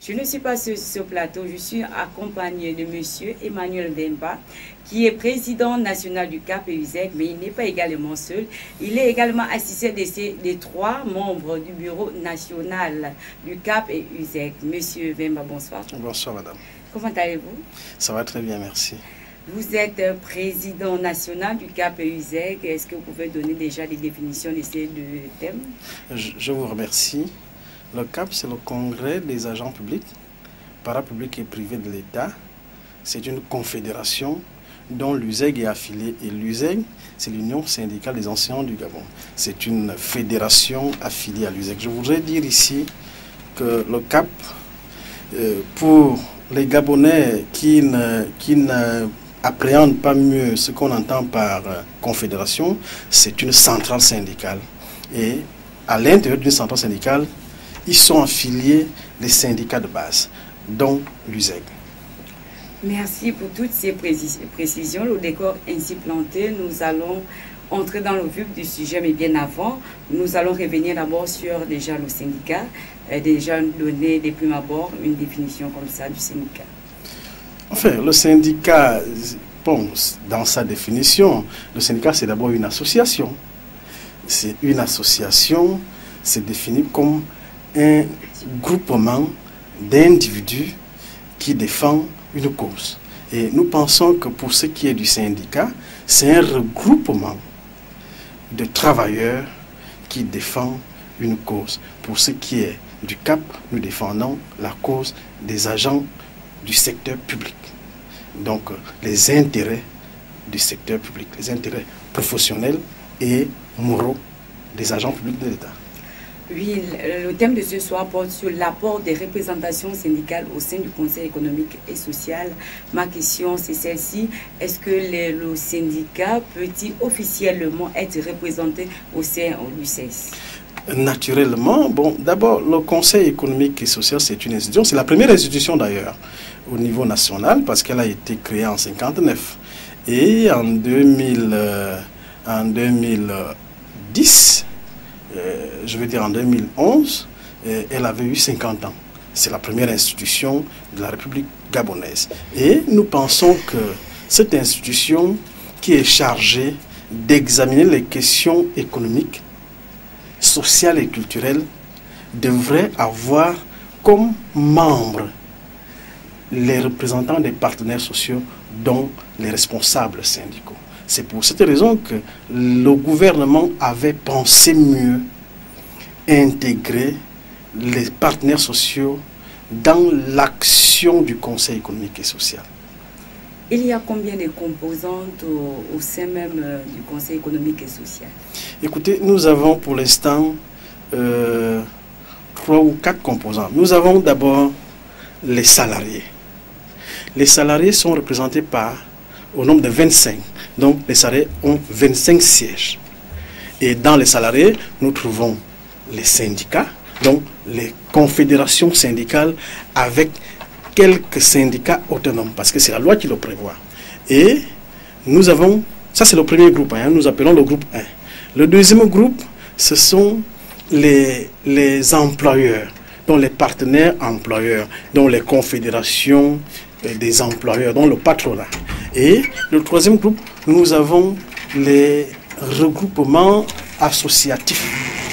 Je ne suis pas sur ce plateau, je suis accompagné de monsieur Emmanuel Vemba, qui est président national du CAP et USEC, mais il n'est pas également seul. Il est également assisté des 3 membres du bureau national du CAP et USEC. Monsieur Vemba, bonsoir. Bonsoir, madame. Comment allez-vous? Ça va très bien, merci. Vous êtes président national du CAP et USEC. Est-ce que vous pouvez donner déjà des définitions de ces 2 thèmes? Je vous remercie. Le CAP, c'est le Congrès des agents publics, parapublics et privés de l'État. C'est une confédération dont l'USEG est affilié. Et l'USEG, c'est l'Union syndicale des enseignants du Gabon. C'est une fédération affiliée à l'USEG. Je voudrais dire ici que le CAP, pour les Gabonais qui n'appréhendent pas mieux ce qu'on entend par confédération, c'est une centrale syndicale. Et à l'intérieur d'une centrale syndicale, ils sont affiliés les syndicats de base, dont l'USEG. Merci pour toutes ces précisions. Le décor ainsi planté, nous allons entrer dans le vif du sujet, mais bien avant, nous allons revenir d'abord sur déjà le syndicat, déjà donner des primes abord une définition comme ça du syndicat. Enfin, le syndicat, bon, dans sa définition, le syndicat c'est d'abord une association. C'est une association, c'est défini comme un groupement d'individus qui défendent une cause. Et nous pensons que pour ce qui est du syndicat, c'est un regroupement de travailleurs qui défendent une cause. Pour ce qui est du CAP, nous défendons la cause des agents du secteur public. Donc les intérêts du secteur public, les intérêts professionnels et moraux des agents publics de l'État. Oui, le thème de ce soir porte sur l'apport des représentations syndicales au sein du Conseil économique et social. Ma question, c'est celle-ci. Est-ce que le syndicat peut-il officiellement être représenté au sein du CES? Naturellement, bon, d'abord, le Conseil économique et social, c'est une institution. C'est la première institution d'ailleurs au niveau national parce qu'elle a été créée en 1959. Et en 2010, je veux dire en 2011, elle avait eu 50 ans. C'est la première institution de la République gabonaise. Et nous pensons que cette institution qui est chargée d'examiner les questions économiques, sociales et culturelles devrait avoir comme membres les représentants des partenaires sociaux, dont les responsables syndicaux. C'est pour cette raison que le gouvernement avait pensé mieux intégrer les partenaires sociaux dans l'action du Conseil économique et social. Il y a combien de composantes au sein même du Conseil économique et social? Écoutez, nous avons pour l'instant 3 ou 4 composants. Nous avons d'abord les salariés. Les salariés sont représentés au nombre de 25. Donc, les salariés ont 25 sièges. Et dans les salariés, nous trouvons les syndicats, donc les confédérations syndicales avec quelques syndicats autonomes, parce que c'est la loi qui le prévoit. Et nous avons, ça c'est le premier groupe, nous appelons le groupe 1. Le deuxième groupe, ce sont les employeurs, dont les partenaires employeurs, dont les confédérations des employeurs, dont le patronat. Et le troisième groupe, nous avons les regroupements associatifs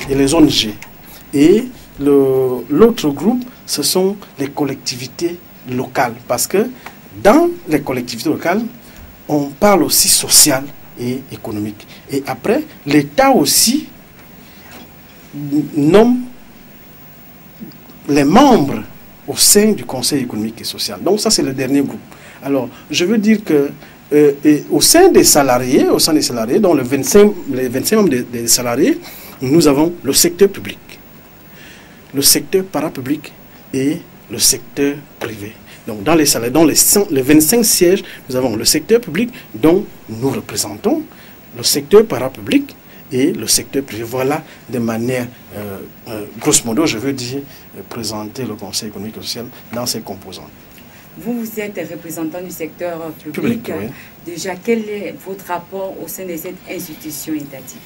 et les ONG. Et l'autre groupe, ce sont les collectivités locales. Parce que dans les collectivités locales, on parle aussi social et économique. Et après, l'État aussi nomme les membres au sein du Conseil économique et social. Donc ça, c'est le dernier groupe. Alors, je veux dire que au sein des salariés, dont les 25 membres des salariés, nous avons le secteur public, le secteur parapublic et le secteur privé. Donc, dans les salariés, dans les 25 sièges, nous avons le secteur public dont nous représentons, le secteur parapublic et le secteur privé. Voilà, de manière, grosso modo, je veux dire, présenter le Conseil économique et social dans ses composantes. Vous êtes représentant du secteur public. Oui. Déjà, quel est votre rapport au sein de cette institution étatique?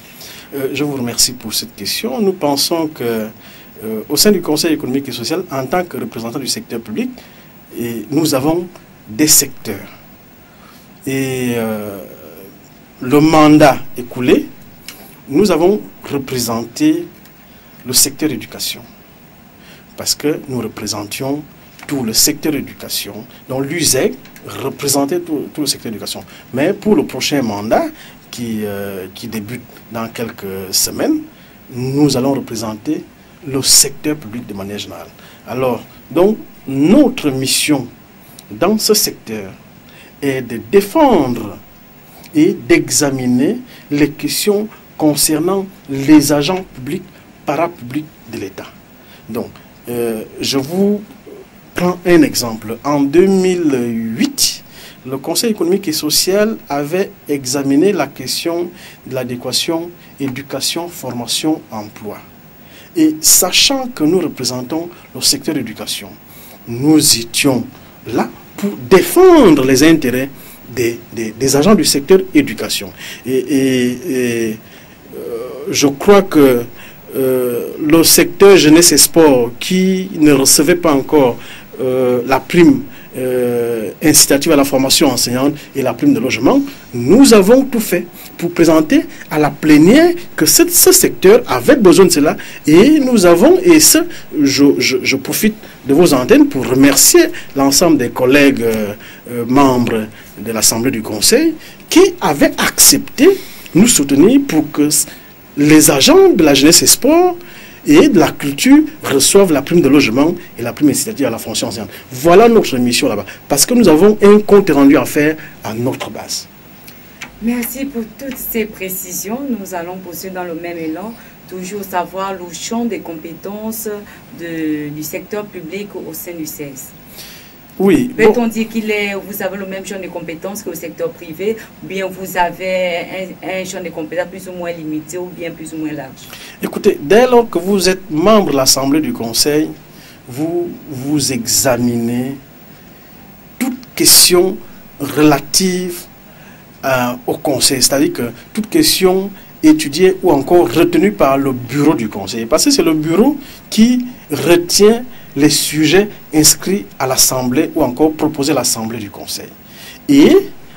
Je vous remercie pour cette question. Nous pensons que au sein du Conseil économique et social, en tant que représentant du secteur public, nous avons des secteurs. Et le mandat écoulé, nous avons représenté le secteur éducation. Parce que nous représentions tout le secteur éducation. Donc l'USEG représentait tout le secteur éducation. Mais pour le prochain mandat, qui débute dans quelques semaines, nous allons représenter le secteur public de manière générale. Alors, donc, notre mission dans ce secteur est de défendre et d'examiner les questions concernant les agents publics, parapublics de l'État. Donc, je vous prends un exemple. En 2008, le Conseil économique et social avait examiné la question de l'adéquation éducation, formation, emploi. Et sachant que nous représentons le secteur d'éducation, nous étions là pour défendre les intérêts des agents du secteur éducation. Et je crois que le secteur jeunesse et sport, qui ne recevait pas encore la prime incitative à la formation enseignante et la prime de logement, nous avons tout fait pour présenter à la plénière que ce secteur avait besoin de cela. Et nous avons, et je profite de vos antennes pour remercier l'ensemble des collègues membres de l'Assemblée du Conseil qui avaient accepté nous soutenir pour que les agents de la jeunesse et sport et de la culture reçoivent la prime de logement et la prime incitative à la fonction enseignante. Voilà notre mission là-bas, parce que nous avons un compte rendu à faire à notre base. Merci pour toutes ces précisions. Nous allons poursuivre dans le même élan, toujours savoir le champ des compétences du secteur public au sein du CES. Oui. Peut-on dire vous avez le même champ de compétences qu'au secteur privé, ou bien vous avez un champ de compétences plus ou moins limité, ou bien plus ou moins large? Écoutez, dès lors que vous êtes membre de l'Assemblée du Conseil, vous examinez toute question relative au Conseil, c'est-à-dire que toute question étudiée ou encore retenue par le bureau du Conseil. Parce que c'est le bureau qui retient les sujets inscrits à l'Assemblée ou encore proposés à l'Assemblée du Conseil. Et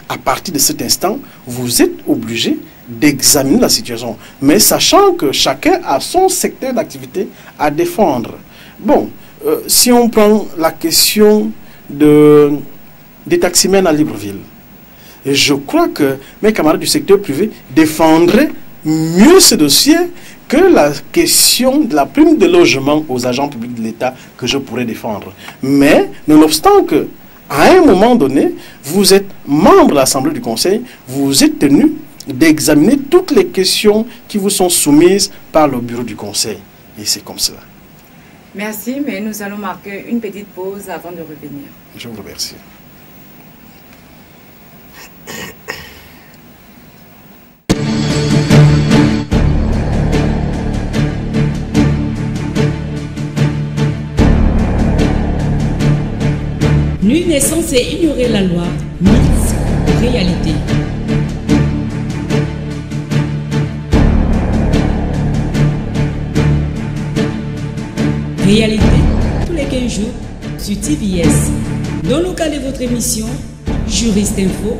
à partir de cet instant, vous êtes obligé d'examiner la situation, mais sachant que chacun a son secteur d'activité à défendre. Bon, si on prend la question des taximens à Libreville, je crois que mes camarades du secteur privé défendraient mieux ce dossier que la question de la prime de logement aux agents publics de l'État que je pourrais défendre. Mais, nonobstant que, à un moment donné, vous êtes membre de l'Assemblée du Conseil, vous êtes tenu d'examiner toutes les questions qui vous sont soumises par le bureau du Conseil. Et c'est comme cela. Merci, mais nous allons marquer une petite pause avant de revenir. Je vous remercie. Nul n'est censé ignorer la loi, mythe ou réalité. Réalité, tous les 15 jours, sur TVS. Dans le cadre de votre émission, Juriste Info.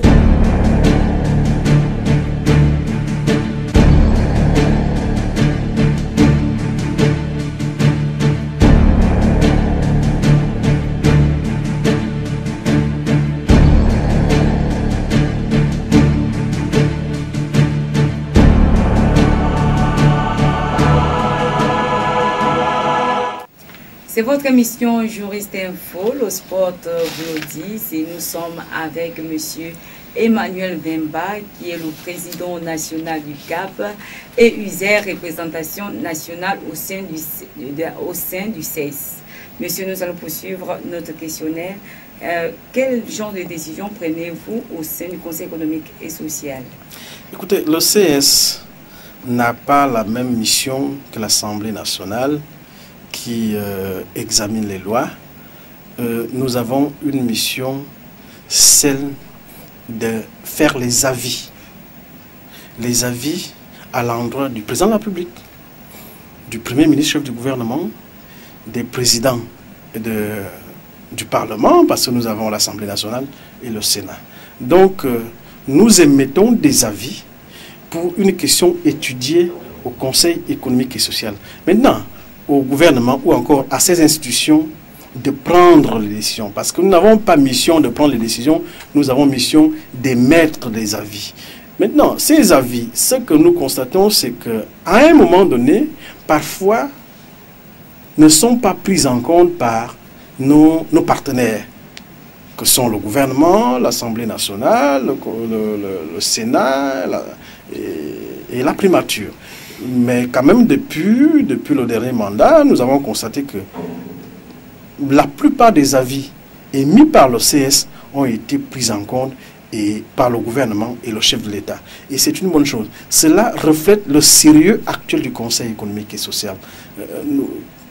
C'est votre émission Juriste Info, le sport vous le dit, et nous sommes avec M. Emmanuel Vemba, qui est le président national du CAP et USER, représentation nationale au sein du CES. Monsieur, nous allons poursuivre notre questionnaire. Quel genre de décision prenez-vous au sein du Conseil économique et social? Écoutez, le CES n'a pas la même mission que l'Assemblée nationale qui examine les lois. Nous avons une mission, celle de faire les avis à l'endroit du président de la République, du Premier ministre chef du gouvernement des présidents du Parlement, parce que nous avons l'Assemblée nationale et le Sénat. Donc, nous émettons des avis pour une question étudiée au Conseil économique et social. Maintenant, au gouvernement ou encore à ces institutions de prendre les décisions. Parce que nous n'avons pas mission de prendre les décisions, nous avons mission d'émettre des avis. Maintenant, ces avis, ce que nous constatons, c'est qu'à un moment donné, parfois, ne sont pas pris en compte par nos partenaires, que sont le gouvernement, l'Assemblée nationale, le Sénat et la primature. Mais quand même, depuis le dernier mandat, nous avons constaté que la plupart des avis émis par le CS ont été pris en compte et par le gouvernement et le chef de l'État. Et c'est une bonne chose. Cela reflète le sérieux actuel du Conseil économique et social.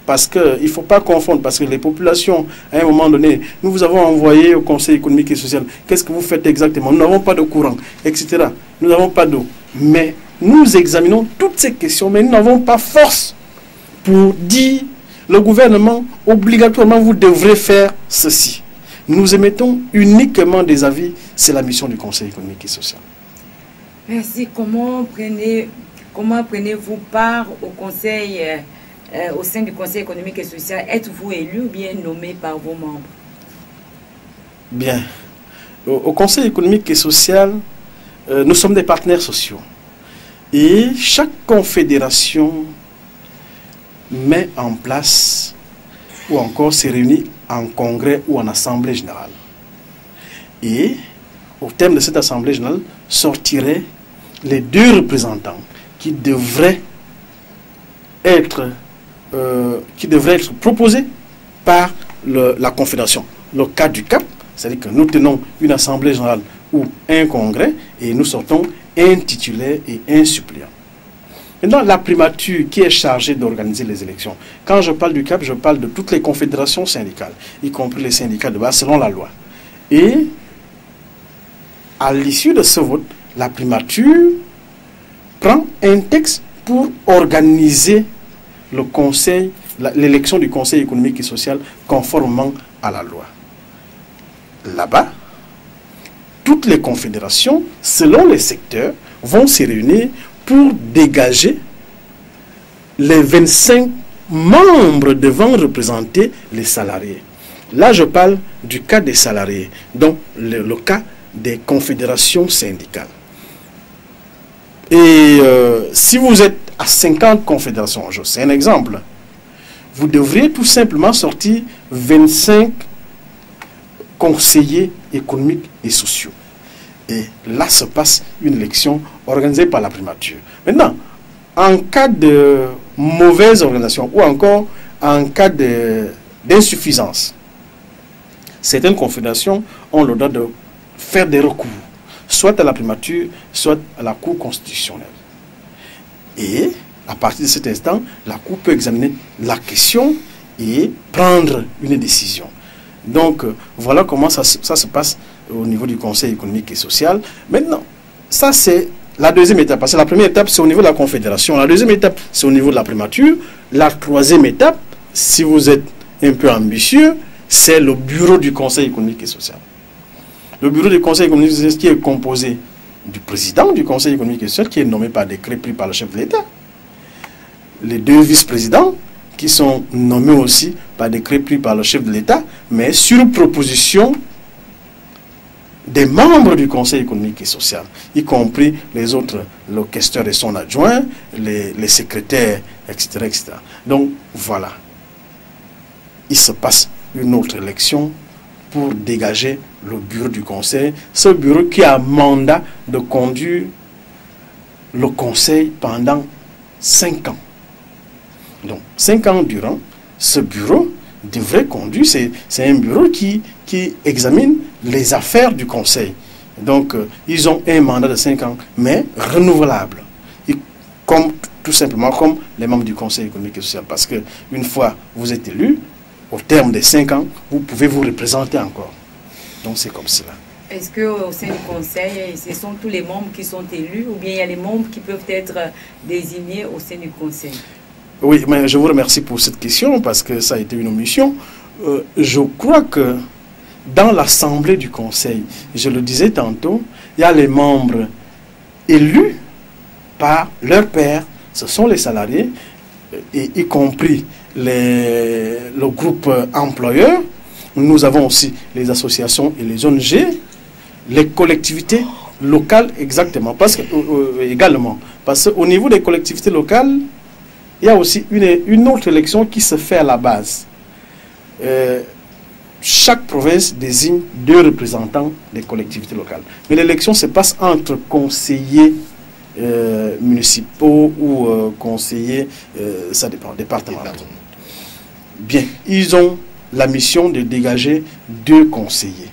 Parce qu'il ne faut pas confondre, parce que les populations, à un moment donné, nous vous avons envoyé au Conseil économique et social. Qu'est-ce que vous faites exactement? Nous n'avons pas de courant, etc. Nous n'avons pas d'eau. Mais nous examinons toutes ces questions, mais nous n'avons pas force pour dire, le gouvernement, obligatoirement, vous devrez faire ceci. Nous émettons uniquement des avis, c'est la mission du Conseil économique et social. Merci. Comment prenez-vous part au Conseil, au sein du Conseil économique et social? Êtes-vous élu ou bien nommé par vos membres? Bien. Au Conseil économique et social, nous sommes des partenaires sociaux. Et chaque confédération met en place ou encore se réunit en congrès ou en assemblée générale. Et au terme de cette assemblée générale sortiraient les deux représentants qui devraient être proposés par la confédération. Le cas du CAP, c'est-à-dire que nous tenons une assemblée générale ou un congrès et nous sortons un titulaire et un suppléant. Maintenant, la primature qui est chargée d'organiser les élections. Quand je parle du CAP, je parle de toutes les confédérations syndicales, y compris les syndicats de base selon la loi. Et à l'issue de ce vote, la primature prend un texte pour organiser le conseil, l'élection du Conseil économique et social conformément à la loi. Là-bas, toutes les confédérations, selon les secteurs, vont se réunir pour dégager les 25 membres devant représenter les salariés. Là, je parle du cas des salariés, donc le cas des confédérations syndicales. Et si vous êtes à 50 confédérations, c'est un exemple, vous devriez tout simplement sortir 25 conseillers économiques et sociaux. Et là se passe une élection organisée par la primature. Maintenant, en cas de mauvaise organisation ou encore en cas d'insuffisance, certaines confédérations ont le droit de faire des recours, soit à la primature, soit à la Cour constitutionnelle. Et à partir de cet instant, la Cour peut examiner la question et prendre une décision. Donc, voilà comment ça se passe au niveau du Conseil économique et social. Maintenant, ça c'est la deuxième étape. Parce que la première étape, c'est au niveau de la confédération. La deuxième étape, c'est au niveau de la primature. La troisième étape, si vous êtes un peu ambitieux, c'est le bureau du Conseil économique et social. Le bureau du Conseil économique et social qui est composé du président du Conseil économique et social, qui est nommé par décret pris par le chef de l'État. Les deux vice-présidents, qui sont nommés aussi par décret pris par le chef de l'État, mais sur proposition des membres du Conseil économique et social, y compris les autres, le questeur et son adjoint, les secrétaires, etc., etc. Donc, voilà. Il se passe une autre élection pour dégager le bureau du Conseil. Ce bureau qui a mandat de conduire le Conseil pendant 5 ans. Donc, 5 ans durant, ce bureau devrait conduire, c'est un bureau qui examine les affaires du Conseil. Donc, ils ont un mandat de 5 ans, mais renouvelable. Et tout simplement comme les membres du Conseil économique et social. Parce qu'une fois vous êtes élu, au terme des 5 ans, vous pouvez vous représenter encore. Donc, c'est comme cela. Est-ce qu'au sein du Conseil, ce sont tous les membres qui sont élus ou bien il y a les membres qui peuvent être désignés au sein du Conseil? Oui, mais je vous remercie pour cette question parce que ça a été une omission. Je crois que dans l'Assemblée du Conseil, je le disais tantôt, il y a les membres élus par leur pairs, ce sont les salariés, et y compris le groupe employeur. Nous avons aussi les associations et les ONG, les collectivités locales exactement, également. Parce qu'au niveau des collectivités locales, il y a aussi une autre élection qui se fait à la base. Chaque province désigne 2 représentants des collectivités locales. Mais l'élection se passe entre conseillers municipaux ou conseillers, ça dépend, départementaux. Bien, ils ont la mission de dégager 2 conseillers.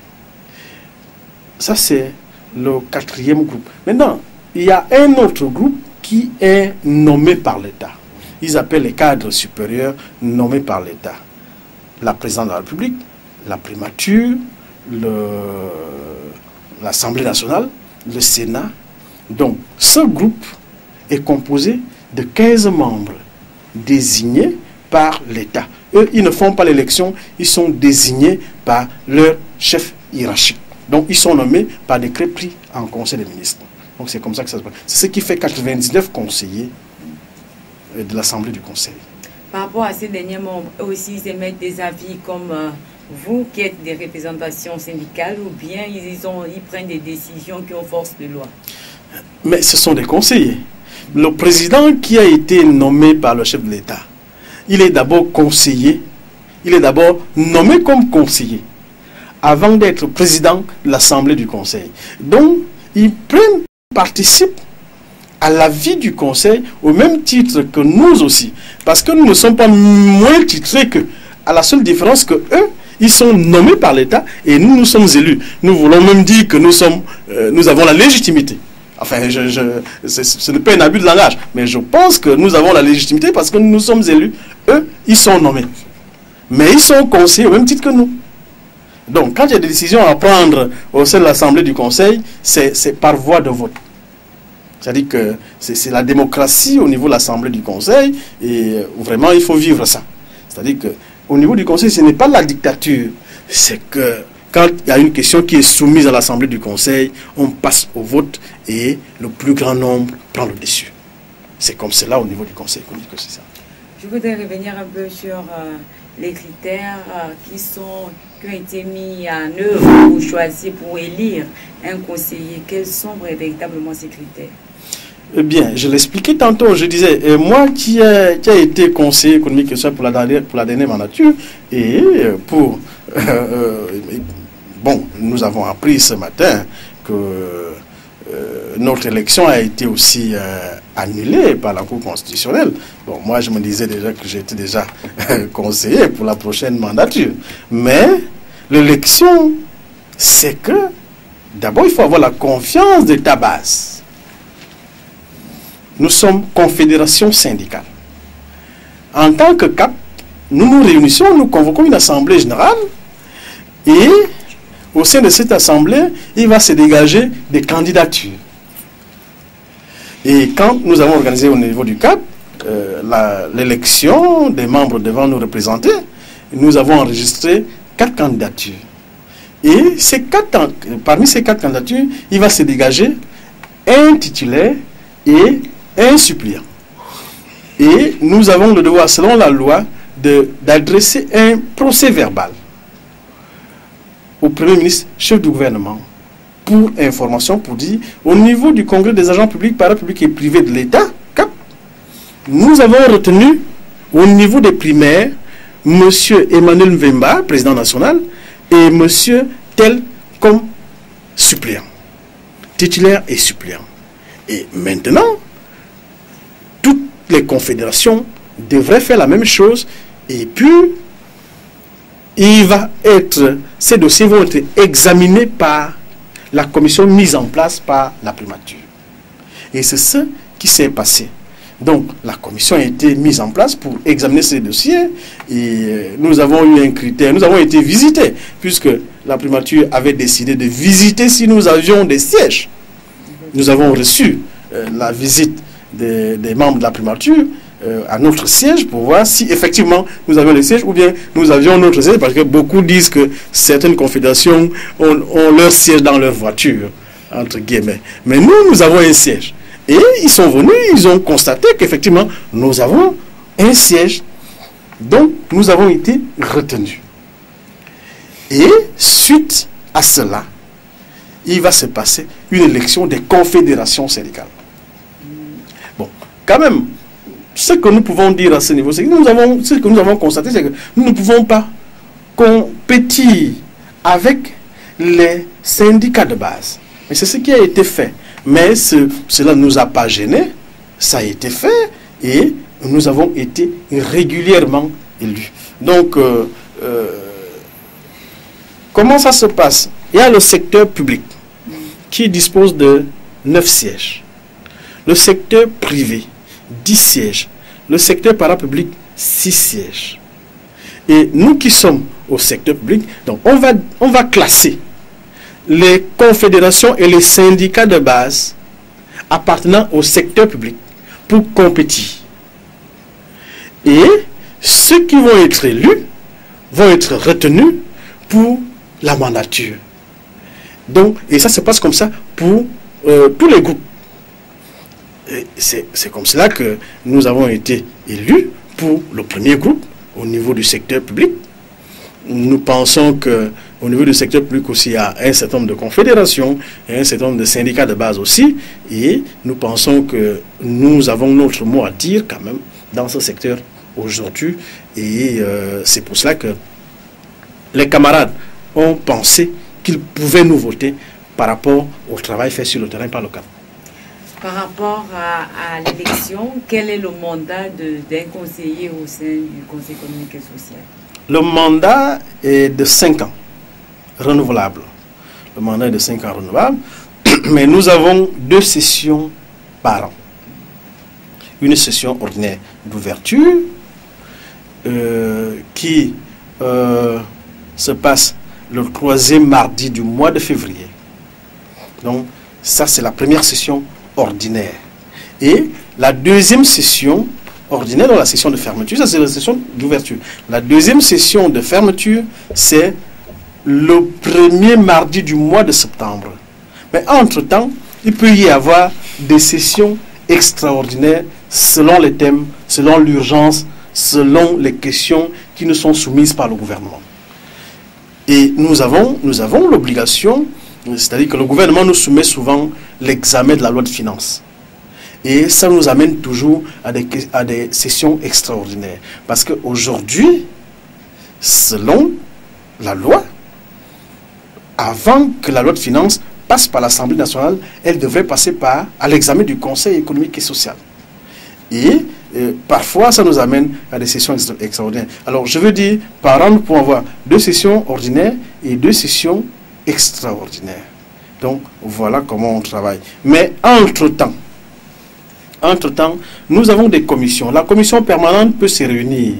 Ça, c'est le 4e groupe. Maintenant, il y a un autre groupe qui est nommé par l'État. Ils appellent les cadres supérieurs nommés par l'État. La présidente de la République, la primature, l'Assemblée nationale, le Sénat. Donc, ce groupe est composé de 15 membres désignés par l'État. Eux, ils ne font pas l'élection, ils sont désignés par leur chef hiérarchique. Donc, ils sont nommés par décret pris en Conseil des ministres. Donc, c'est comme ça que ça se passe. C'est ce qui fait 99 conseillers de l'Assemblée du Conseil. Par rapport à ces derniers membres, eux aussi, ils émettent des avis comme vous, qui êtes des représentations syndicales, ou bien ils prennent des décisions qui ont force de loi? Mais ce sont des conseillers. Le président qui a été nommé par le chef de l'État, il est d'abord conseiller, il est d'abord nommé comme conseiller, avant d'être président de l'Assemblée du Conseil. Donc, ils participent à la vie du Conseil au même titre que nous aussi. Parce que nous ne sommes pas moins titrés qu'eux. À la seule différence que eux, ils sont nommés par l'État et nous, nous sommes élus. Nous voulons même dire que nous avons la légitimité. Enfin, ce n'est pas un abus de langage, mais je pense que nous avons la légitimité parce que nous sommes élus. Eux, ils sont nommés. Mais ils sont conseillers au même titre que nous. Donc, quand il y a des décisions à prendre au sein de l'Assemblée du Conseil, c'est par voie de vote. C'est-à-dire que c'est la démocratie au niveau de l'Assemblée du Conseil et vraiment, il faut vivre ça. C'est-à-dire qu'au niveau du Conseil, ce n'est pas la dictature. C'est que quand il y a une question qui est soumise à l'Assemblée du Conseil, on passe au vote et le plus grand nombre prend le dessus. C'est comme cela au niveau du Conseil qu'on dit que c'est ça. Je voudrais revenir un peu sur les critères qui ont été mis en œuvre pour choisir, pour élire un conseiller. Quels sont véritablement ces critères? Eh bien, je l'expliquais tantôt, je disais, moi qui a été conseiller économique et social pour la dernière mandature, et bon, nous avons appris ce matin que notre élection a été aussi annulée par la Cour constitutionnelle. Bon, moi je me disais déjà que j'étais déjà conseiller pour la prochaine mandature. Mais l'élection, c'est que d'abord il faut avoir la confiance de ta base. Nous sommes confédération syndicale. En tant que CAP, nous nous réunissons, nous convoquons une assemblée générale et au sein de cette assemblée, il va se dégager des candidatures. Et quand nous avons organisé au niveau du CAP l'élection des membres devant nous représenter, nous avons enregistré 4 candidatures. Et parmi ces 4 candidatures, il va se dégager un titulaire et un suppléant. Et nous avons le devoir, selon la loi, d'adresser un procès verbal au Premier ministre, chef du gouvernement, pour information, pour dire, au niveau du Congrès des agents publics, parapublics et privés de l'État, CAP, nous avons retenu, au niveau des primaires, M. Emmanuel Mvemba, président national, et M. Tel comme suppléant, titulaire et suppléant. Et maintenant, toutes les confédérations devraient faire la même chose, et puis, ces dossiers vont être examinés par la commission mise en place par la primature. Et c'est ce qui s'est passé. Donc, la commission a été mise en place pour examiner ces dossiers et nous avons eu un critère. Nous avons été visités, puisque la primature avait décidé de visiter si nous avions des sièges. Nous avons reçu la visite des membres de la primature à notre siège pour voir si effectivement nous avions le siège ou bien nous avions notre siège, parce que beaucoup disent que certaines confédérations ont leur siège dans leur voiture, entre guillemets. Mais nous avons un siège. Et ils sont venus, ils ont constaté qu'effectivement, nous avons un siège. Donc, nous avons été retenus. Et suite à cela, il va se passer une élection des confédérations syndicales. Bon, quand même, ce que nous pouvons dire à ce niveau, c'est que ce que nous avons constaté, c'est que nous ne pouvons pas compétir avec les syndicats de base. Mais c'est ce qui a été fait. Mais cela ne nous a pas gênés. Ça a été fait et nous avons été régulièrement élus. Donc, comment ça se passe? Il y a le secteur public qui dispose de 9 sièges. Le secteur privé, 10 sièges. Le secteur parapublic, 6 sièges. Et nous qui sommes au secteur public, donc on va classer les confédérations et les syndicats de base appartenant au secteur public pour compétir. Et ceux qui vont être élus vont être retenus pour la mandature. Donc, et ça se passe comme ça pour tous les groupes. C'est comme cela que nous avons été élus pour le premier groupe au niveau du secteur public. Nous pensons qu'au niveau du secteur public aussi, il y a un certain nombre de confédérations et un certain nombre de syndicats de base aussi. Et nous pensons que nous avons notre mot à dire quand même dans ce secteur aujourd'hui. Et c'est pour cela que les camarades ont pensé qu'ils pouvaient nous voter par rapport au travail fait sur le terrain par le CAP. Par rapport à l'élection, quel est le mandat d'un conseiller au sein du Conseil économique et social? Le mandat est de 5 ans, renouvelable. Le mandat est de 5 ans renouvelable, mais nous avons 2 sessions par an. Une session ordinaire d'ouverture qui se passe le 3e mardi du mois de février. Donc, ça, c'est la première session ordinaire. Et la 2e session ordinaire, dans la session de fermeture, ça, c'est la session d'ouverture. La 2e session de fermeture, c'est le 1er mardi du mois de septembre. Mais entre-temps, il peut y avoir des sessions extraordinaires selon les thèmes, selon l'urgence, selon les questions qui nous sont soumises par le gouvernement. Et nous avons l'obligation, c'est-à-dire que le gouvernement nous soumet souvent l'examen de la loi de finances. Et ça nous amène toujours à des sessions extraordinaires. Parce qu'aujourd'hui, selon la loi, avant que la loi de finances passe par l'Assemblée nationale, elle devrait passer à l'examen du Conseil économique et social. Et parfois, ça nous amène à des sessions extraordinaires. Alors, je veux dire, par an, nous pouvons avoir 2 sessions ordinaires et 2 sessions extraordinaires. Donc, voilà comment on travaille. Mais entre-temps, nous avons des commissions. La commission permanente peut se réunir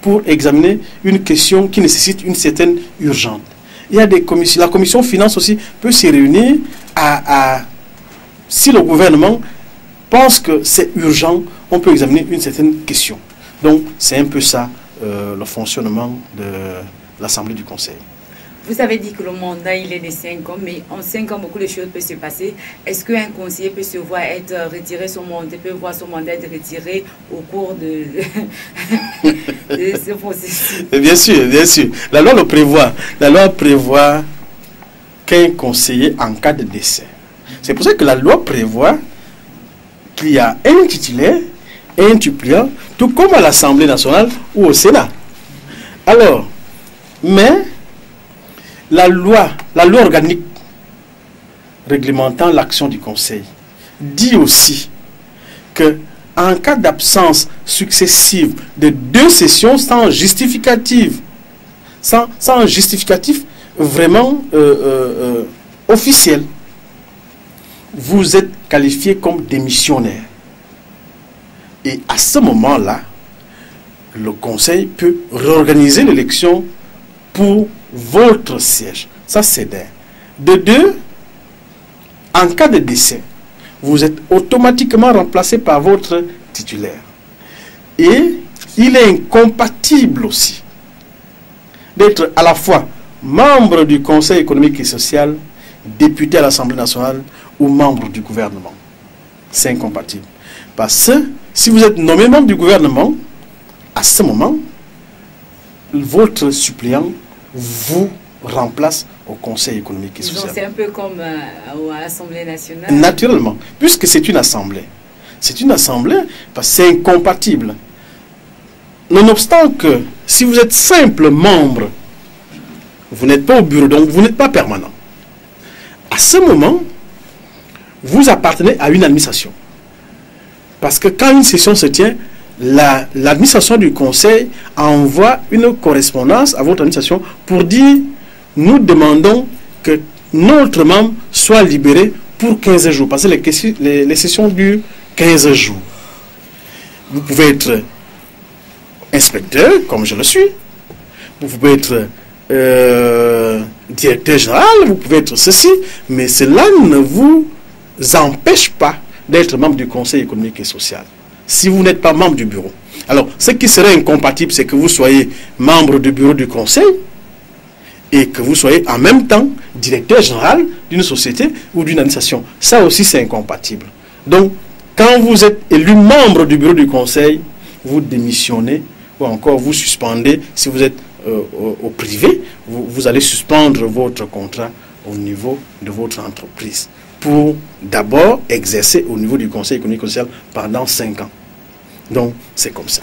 pour examiner une question qui nécessite une certaine urgence. Il y a des commissions. La commission finance aussi peut se réunir si le gouvernement pense que c'est urgent, on peut examiner une certaine question. Donc, c'est un peu ça le fonctionnement de l'Assemblée du Conseil. Vous avez dit que le mandat, il est de 5 ans, mais en 5 ans, beaucoup de choses peuvent se passer. Est-ce qu'un conseiller peut se voir être retiré son mandat, peut voir son mandat être retiré au cours de ce processus? Bien sûr, bien sûr. La loi le prévoit. La loi prévoit qu'un conseiller en cas de décès. C'est pour ça que la loi prévoit qu'il y a un titulaire et un suppléant, tout comme à l'Assemblée nationale ou au Sénat. Alors, mais la loi organique réglementant l'action du Conseil dit aussi que en cas d'absence successive de 2 sessions sans justificatif vraiment officiel, vous êtes qualifié comme démissionnaire. Et à ce moment-là, le Conseil peut réorganiser l'élection pour votre siège. Ça, c'est d'un. De 2, en cas de décès, vous êtes automatiquement remplacé par votre titulaire. Et il est incompatible aussi d'être à la fois membre du Conseil économique et social, député à l'Assemblée nationale ou membre du gouvernement. C'est incompatible. Parce que si vous êtes nommé membre du gouvernement, à ce moment, votre suppléant vous remplace au Conseil économique et social. C'est un peu comme à l'Assemblée nationale. Naturellement, puisque c'est une assemblée. C'est une assemblée parce que c'est incompatible. Nonobstant que si vous êtes simple membre, vous n'êtes pas au bureau, donc vous n'êtes pas permanent. À ce moment, vous appartenez à une administration. Parce que quand une session se tient, l'administration du conseil envoie une correspondance à votre administration pour dire nous demandons que notre membre soit libéré pour 15 jours. Parce que les sessions durent 15 jours. Vous pouvez être inspecteur, comme je le suis. Vous pouvez être directeur général, vous pouvez être ceci, mais cela ne vous empêche pas d'être membre du Conseil économique et social. Si vous n'êtes pas membre du bureau. Alors, ce qui serait incompatible, c'est que vous soyez membre du bureau du Conseil et que vous soyez en même temps directeur général d'une société ou d'une administration. Ça aussi, c'est incompatible. Donc, quand vous êtes élu membre du bureau du Conseil, vous démissionnez ou encore vous suspendez. Si vous êtes au privé, vous allez suspendre votre contrat au niveau de votre entreprise pour d'abord exercer au niveau du Conseil économique et social pendant 5 ans. Donc, c'est comme ça.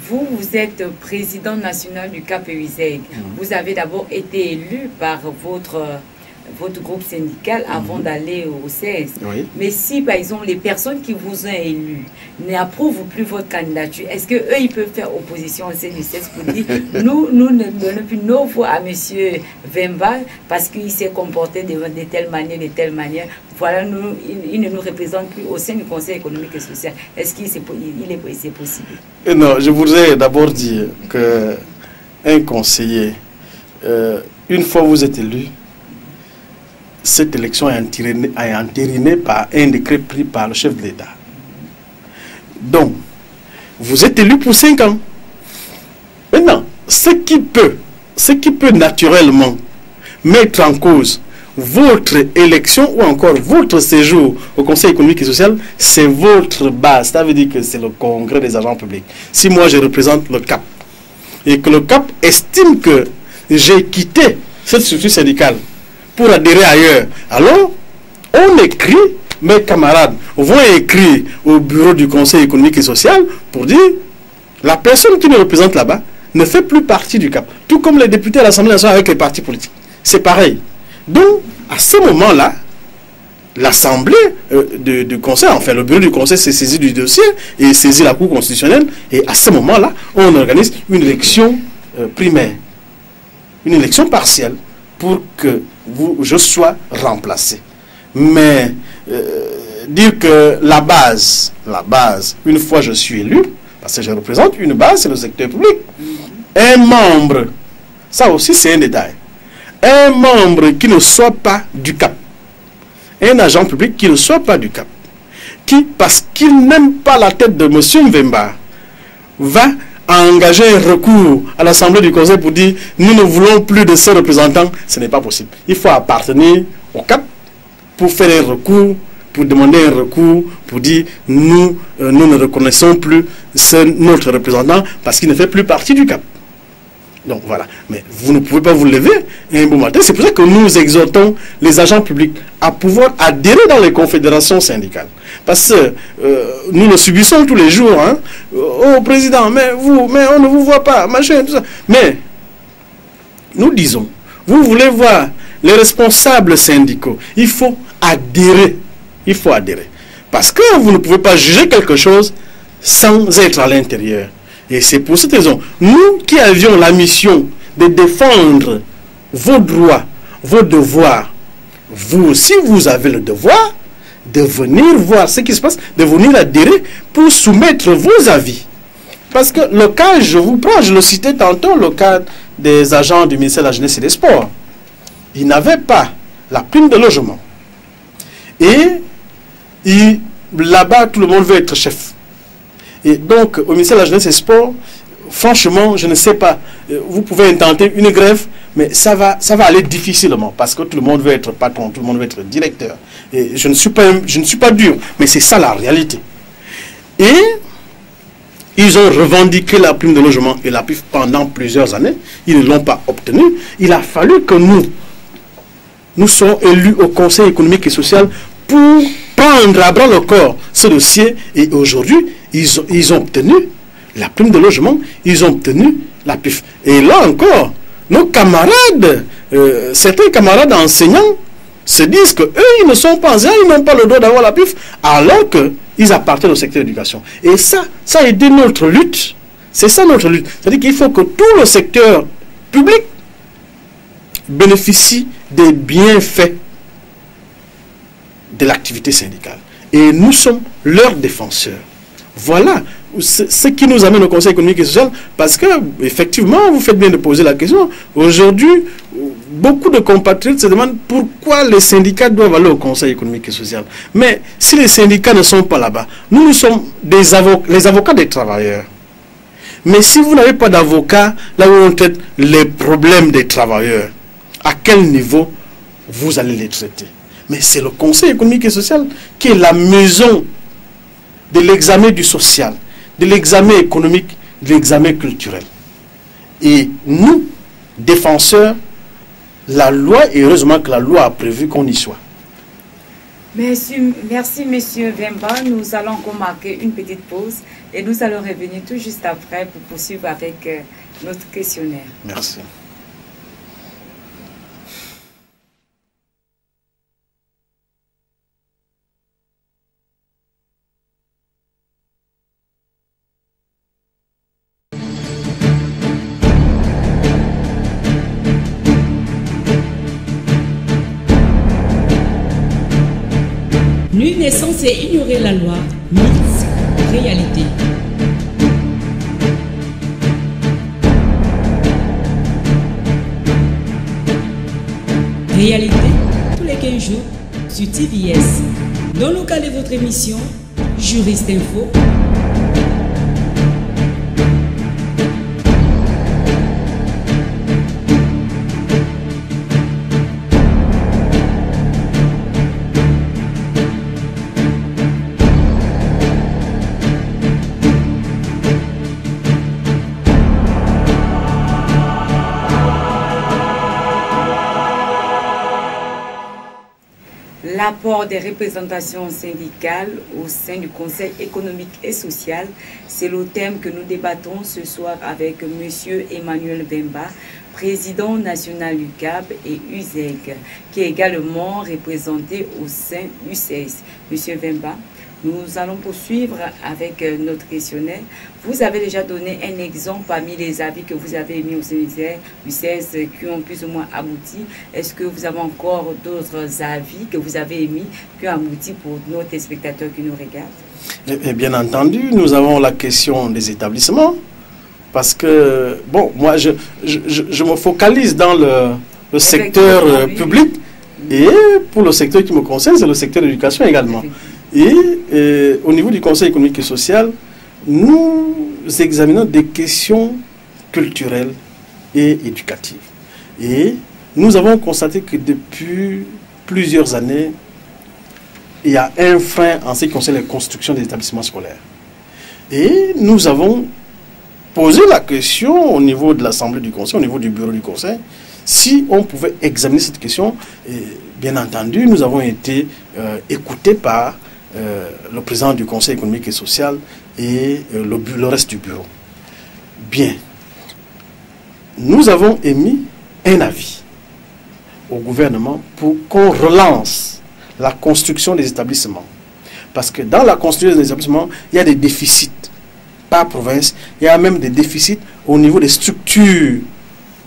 Vous êtes président national du CAP-UISEG. Vous avez d'abord été élu par votre groupe syndical avant d'aller au CES. Oui. Mais si, par exemple, les personnes qui vous ont élu n'approuvent plus votre candidature, est-ce qu'eux, ils peuvent faire opposition au CES pour dire nous ne donnons plus nos voix à M. Vemba parce qu'il s'est comporté de telle manière. Voilà, il ne nous représente plus au sein du Conseil économique et social. Est-ce que c'est possible? Non, je voudrais d'abord dire qu'un conseiller, une fois vous êtes élu, cette élection est entérinée par un décret pris par le chef de l'État. Donc, vous êtes élu pour 5 ans. Maintenant, ce qui peut naturellement mettre en cause votre élection ou encore votre séjour au Conseil économique et social, c'est votre base. Ça veut dire que c'est le congrès des agents publics. Si moi je représente le CAP et que le CAP estime que j'ai quitté cette structure syndicale pour adhérer ailleurs, alors on écrit, mes camarades vont écrire au bureau du Conseil économique et social pour dire la personne qui nous représente là-bas ne fait plus partie du CAP. Tout comme les députés à l'Assemblée nationale avec les partis politiques. C'est pareil. Donc, à ce moment-là, l'Assemblée du Conseil, enfin le bureau du Conseil s'est saisi du dossier et saisit la Cour constitutionnelle. Et à ce moment-là, on organise une élection primaire, une élection partielle pour que je sois remplacé. Mais dire que la base, une fois je suis élu, parce que je représente une base, c'est le secteur public, un membre, ça aussi c'est un détail, un membre qui ne soit pas du CAP, un agent public qui ne soit pas du CAP, qui, parce qu'il n'aime pas la tête de M. Mvemba, va engager un recours à l'Assemblée du Conseil pour dire nous ne voulons plus de ces représentants, ce n'est pas possible. Il faut appartenir au CAP pour faire un recours, pour demander un recours, pour dire nous ne reconnaissons plus notre représentant parce qu'il ne fait plus partie du CAP. Donc voilà, mais vous ne pouvez pas vous lever un beau matin. C'est pour ça que nous exhortons les agents publics à pouvoir adhérer dans les confédérations syndicales. Parce que nous le subissons tous les jours. Hein. Oh président, mais on ne vous voit pas, machin, tout ça. Mais nous disons, vous voulez voir les responsables syndicaux, il faut adhérer. Il faut adhérer. Parce que vous ne pouvez pas juger quelque chose sans être à l'intérieur. Et c'est pour cette raison, nous qui avions la mission de défendre vos droits, vos devoirs, vous aussi vous avez le devoir de venir voir ce qui se passe, de venir adhérer pour soumettre vos avis. Parce que le cas, je vous prends, je le citais tantôt, le cas des agents du ministère de la Jeunesse et des Sports. Ils n'avaient pas la prime de logement. Et là-bas, tout le monde veut être chef. Et donc, au ministère de la Jeunesse et Sport, franchement, je ne sais pas, vous pouvez intenter une grève, mais ça va aller difficilement, parce que tout le monde veut être patron, tout le monde veut être directeur. Et je ne suis pas dur, mais c'est ça la réalité. Et ils ont revendiqué la prime de logement et la PIF pendant plusieurs années. Ils ne l'ont pas obtenu. Il a fallu que nous soyons élus au Conseil économique et social pour prendre à bras le corps ce dossier. Et aujourd'hui, ils ont obtenu la prime de logement, ils ont obtenu la PIF. Et là encore, nos camarades, certains camarades enseignants se disent qu'eux, ils ne sont pas enseignants, ils n'ont pas le droit d'avoir la PIF, alors qu'ils appartiennent au secteur de l'éducation. Et ça a été notre lutte. C'est ça notre lutte. C'est-à-dire qu'il faut que tout le secteur public bénéficie des bienfaits de l'activité syndicale. Et nous sommes leurs défenseurs. Voilà ce qui nous amène au Conseil économique et social, parce que, effectivement, vous faites bien de poser la question. Aujourd'hui, beaucoup de compatriotes se demandent pourquoi les syndicats doivent aller au Conseil économique et social. Mais si les syndicats ne sont pas là-bas, nous sommes les avocats des travailleurs. Mais si vous n'avez pas d'avocat, là où on traite les problèmes des travailleurs, à quel niveau vous allez les traiter? Mais c'est le Conseil économique et social qui est la maison de l'examen du social, de l'examen économique, de l'examen culturel. Et nous, défenseurs, la loi, et heureusement que la loi a prévu qu'on y soit. Merci, monsieur Vemba. Nous allons marquer une petite pause et nous allons revenir tout juste après pour poursuivre avec notre questionnaire. Merci. Nul n'est censé ignorer la loi, mythe, réalité. Réalité, tous les 15 jours, sur TVS. Dans le cadre de votre émission, Juriste Info. L'apport des représentations syndicales au sein du Conseil économique et social, c'est le thème que nous débattons ce soir avec M. Emmanuel Vemba, président national du CAP et USEG, qui est également représenté au sein UCS. M. Vemba, nous allons poursuivre avec notre questionnaire. Vous avez déjà donné un exemple parmi les avis que vous avez émis au UCS qui ont plus ou moins abouti. Est-ce que vous avez encore d'autres avis que vous avez émis qui ont abouti pour nos téléspectateurs qui nous regardent? Bien entendu, nous avons la question des établissements. Parce que, bon, moi, je me focalise dans le secteur public. Et pour le secteur qui me concerne, c'est le secteur de l'éducation également. Et au niveau du Conseil économique et social, nous examinons des questions culturelles et éducatives. Et nous avons constaté que depuis plusieurs années, il y a un frein en ce qui concerne la construction des établissements scolaires. Et nous avons posé la question au niveau de l'Assemblée du Conseil, au niveau du bureau du Conseil, si on pouvait examiner cette question. Et bien entendu, nous avons été écoutés par le président du Conseil économique et social et le reste du bureau. Bien. Nous avons émis un avis au gouvernement pour qu'on relance la construction des établissements. Parce que dans la construction des établissements, il y a des déficits par province, il y a même des déficits au niveau des structures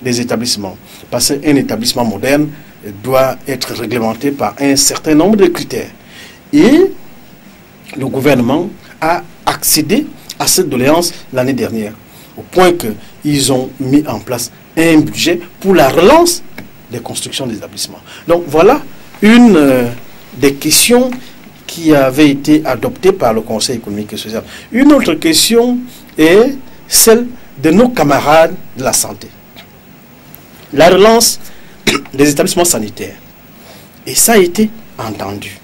des établissements. Parce qu'un établissement moderne doit être réglementé par un certain nombre de critères. Et le gouvernement a accédé à cette doléance l'année dernière, au point qu'ils ont mis en place un budget pour la relance des constructions des établissements. Donc voilà une des questions qui avait été adopté par le Conseil économique et social. Une autre question est celle de nos camarades de la santé. La relance des établissements sanitaires. Et ça a été entendu.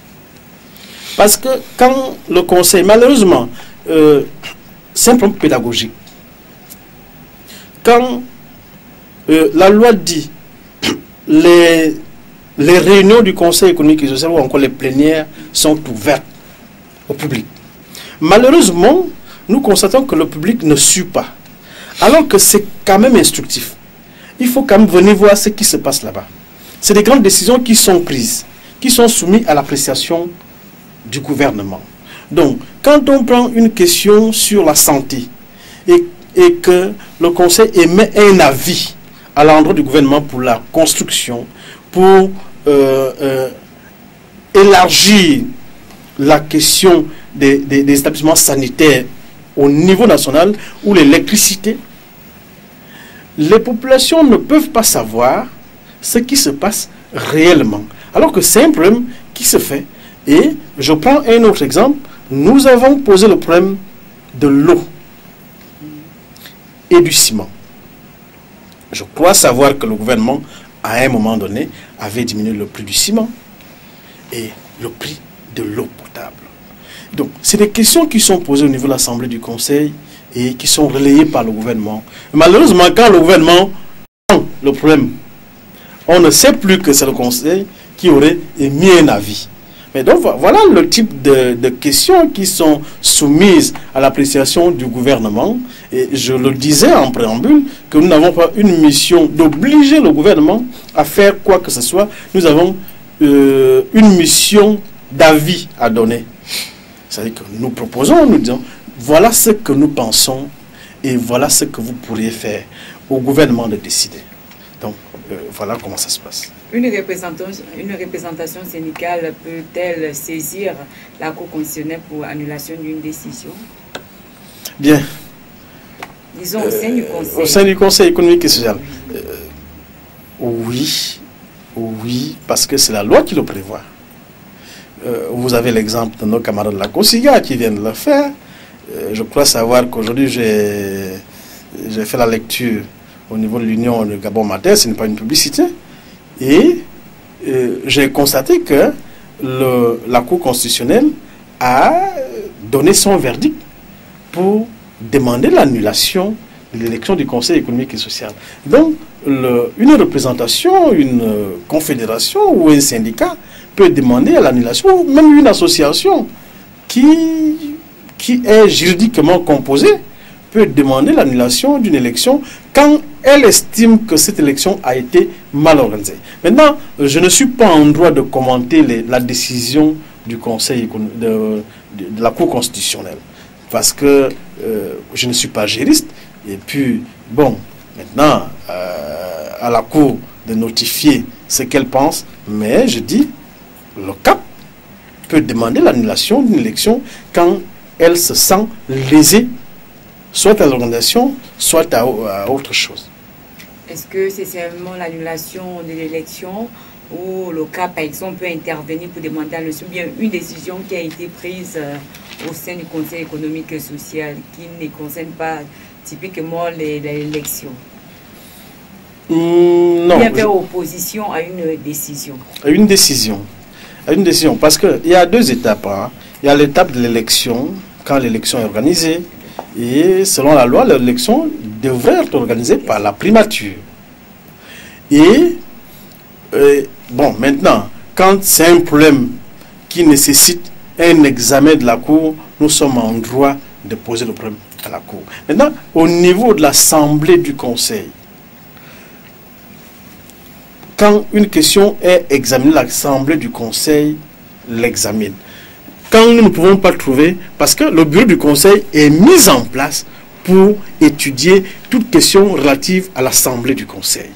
Parce que quand le Conseil, malheureusement, c'est un problème pédagogique. Quand la loi dit les réunions du Conseil économique et social ou encore les plénières sont ouvertes au public. Malheureusement, nous constatons que le public ne suit pas. Alors que c'est quand même instructif. Il faut quand même venir voir ce qui se passe là-bas. C'est des grandes décisions qui sont prises, qui sont soumises à l'appréciation du gouvernement. Donc, quand on prend une question sur la santé et que le Conseil émet un avis à l'endroit du gouvernement pour la construction, pour élargir la question des établissements sanitaires au niveau national ou l'électricité, les populations ne peuvent pas savoir ce qui se passe réellement. Alors que c'est un problème qui se fait. Et je prends un autre exemple. Nous avons posé le problème de l'eau et du ciment. Je crois savoir que le gouvernement, à un moment donné, avait diminué le prix du ciment et le prix de l'eau potable. Donc, c'est des questions qui sont posées au niveau de l'Assemblée du Conseil et qui sont relayées par le gouvernement. Malheureusement, quand le gouvernement prend le problème, on ne sait plus que c'est le Conseil qui aurait émis un avis. Mais donc, voilà le type de questions qui sont soumises à l'appréciation du gouvernement. Et je le disais en préambule, que nous n'avons pas une mission d'obliger le gouvernement à faire quoi que ce soit. Nous avons une mission d'avis à donner. C'est-à-dire que nous proposons, nous disons, voilà ce que nous pensons et voilà ce que vous pourriez faire au gouvernement de décider. Donc, voilà comment ça se passe. Une représentation syndicale peut-elle saisir la Cour constitutionnelle pour annulation d'une décision? Bien. Disons au sein du Conseil. Au sein du Conseil économique et social. Oui, parce que c'est la loi qui le prévoit. Vous avez l'exemple de nos camarades de la COSIGA qui viennent de le faire. Je crois savoir qu'aujourd'hui, j'ai fait la lecture au niveau de l'Union de Gabon Matin, ce n'est pas une publicité. Et j'ai constaté que la Cour constitutionnelle a donné son verdict pour demander l'annulation de l'élection du Conseil économique et social. Donc, une représentation, une confédération ou un syndicat peut demander l'annulation, ou même une association qui est juridiquement composée peut demander l'annulation d'une élection quand elle estime que cette élection a été mal organisée. Maintenant, je ne suis pas en droit de commenter la décision du Conseil de la Cour constitutionnelle parce que je ne suis pas juriste et puis, bon, maintenant, à la Cour de notifier ce qu'elle pense, mais je dis, le CAP peut demander l'annulation d'une élection quand elle se sent lésée, soit à l'organisation, soit à autre chose. Est-ce que c'est seulement l'annulation de l'élection ou le CAP, par exemple, peut intervenir pour demander l'annulation, bien une décision qui a été prise au sein du Conseil économique et social qui ne concerne pas typiquement l'élection? Non. Bien faire opposition à une décision. À une décision. Parce qu'il y a deux étapes. Hein. Il y a l'étape de l'élection, quand l'élection est organisée. Et selon la loi, l'élection devrait être organisée par la primature. Et, bon, maintenant, quand c'est un problème qui nécessite un examen de la Cour, nous sommes en droit de poser le problème à la Cour. Maintenant, au niveau de l'Assemblée du Conseil, quand une question est examinée, l'Assemblée du Conseil l'examine. Quand nous ne pouvons pas trouver, parce que le bureau du Conseil est mis en place pour étudier toute question relative à l'Assemblée du Conseil.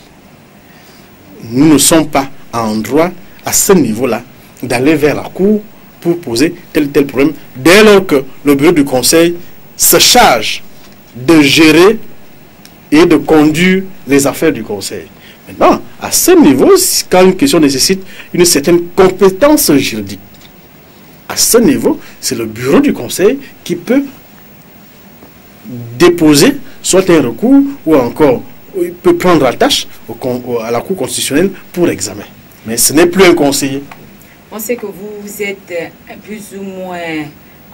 Nous ne sommes pas en droit, à ce niveau-là, d'aller vers la Cour pour poser tel problème, dès lors que le bureau du Conseil se charge de gérer et de conduire les affaires du Conseil. Maintenant, à ce niveau, quand une question nécessite une certaine compétence juridique, À ce niveau, c'est le bureau du conseil qui peut déposer soit un recours ou encore il peut prendre la tâche à la Cour constitutionnelle pour examen. Mais ce n'est plus un conseiller. On sait que vous êtes plus ou moins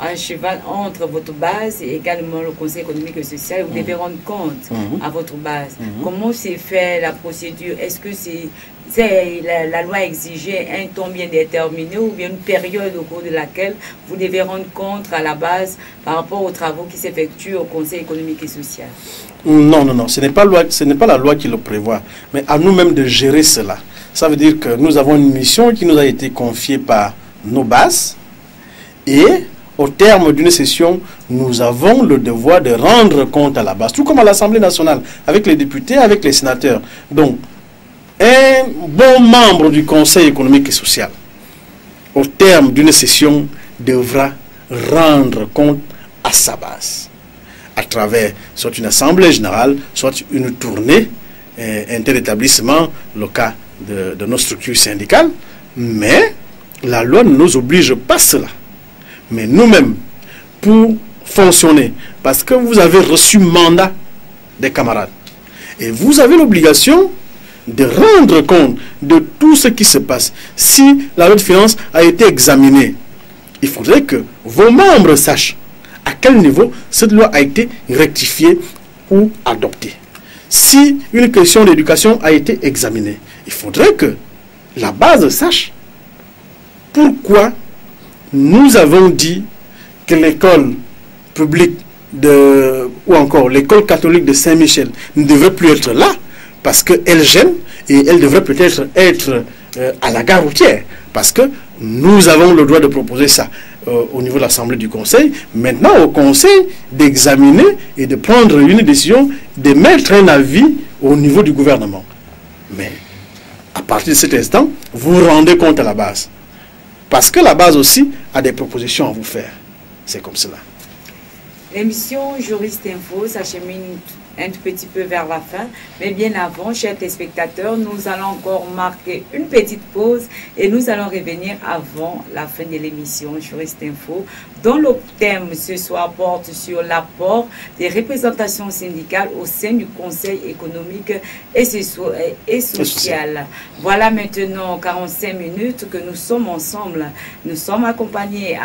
un cheval entre votre base et également le Conseil économique et social. Vous devez rendre compte à votre base. Comment s'est fait la procédure? Est-ce que la loi exigeait un temps bien déterminé ou bien une période au cours de laquelle vous devez rendre compte à la base par rapport aux travaux qui s'effectuent au Conseil économique et social? Non, non, non. Ce n'est pas la loi qui le prévoit, mais à nous-mêmes de gérer cela. Ça veut dire que nous avons une mission qui nous a été confiée par nos bases et au terme d'une session, nous avons le devoir de rendre compte à la base, tout comme à l'Assemblée nationale, avec les députés, avec les sénateurs. Donc, un bon membre du Conseil économique et social, au terme d'une session, devra rendre compte à sa base, à travers soit une assemblée générale, soit une tournée interétablissement, le cas de nos structures syndicales. Mais la loi ne nous oblige pas cela. Mais nous-mêmes, pour fonctionner, parce que vous avez reçu mandat des camarades, et vous avez l'obligation de rendre compte de tout ce qui se passe. Si la loi de finances a été examinée, il faudrait que vos membres sachent à quel niveau cette loi a été rectifiée ou adoptée. Si une question d'éducation a été examinée, il faudrait que la base sache pourquoi nous avons dit que l'école publique ou encore l'école catholique de Saint-Michel ne devrait plus être là parce qu'elle gêne et elle devrait peut-être être à la gare routière parce que nous avons le droit de proposer ça au niveau de l'Assemblée du Conseil. Maintenant, au Conseil d'examiner et de prendre une décision, de mettre un avis au niveau du gouvernement. Mais à partir de cet instant, vous rendez compte à la base. Parce que la base aussi a des propositions à vous faire. C'est comme cela. L'émission Juriste Info s'achemine un tout petit peu vers la fin. Mais bien avant, chers téléspectateurs, nous allons encore marquer une petite pause et nous allons revenir avant la fin de l'émission Juriste Info, dont le thème ce soir porte sur l'apport des représentations syndicales au sein du Conseil économique et social. Voilà maintenant 45 minutes que nous sommes ensemble. Nous sommes accompagnés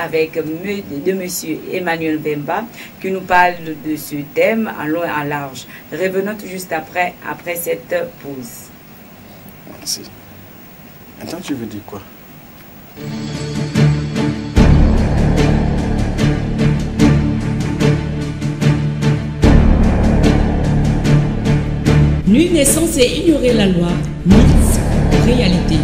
de M. Emmanuel Vemba qui nous parle de ce thème en long et en large. Revenons tout juste après cette pause. Merci. Attends, tu veux dire quoi? Nul n'est censé ignorer la loi, mythe, réalité.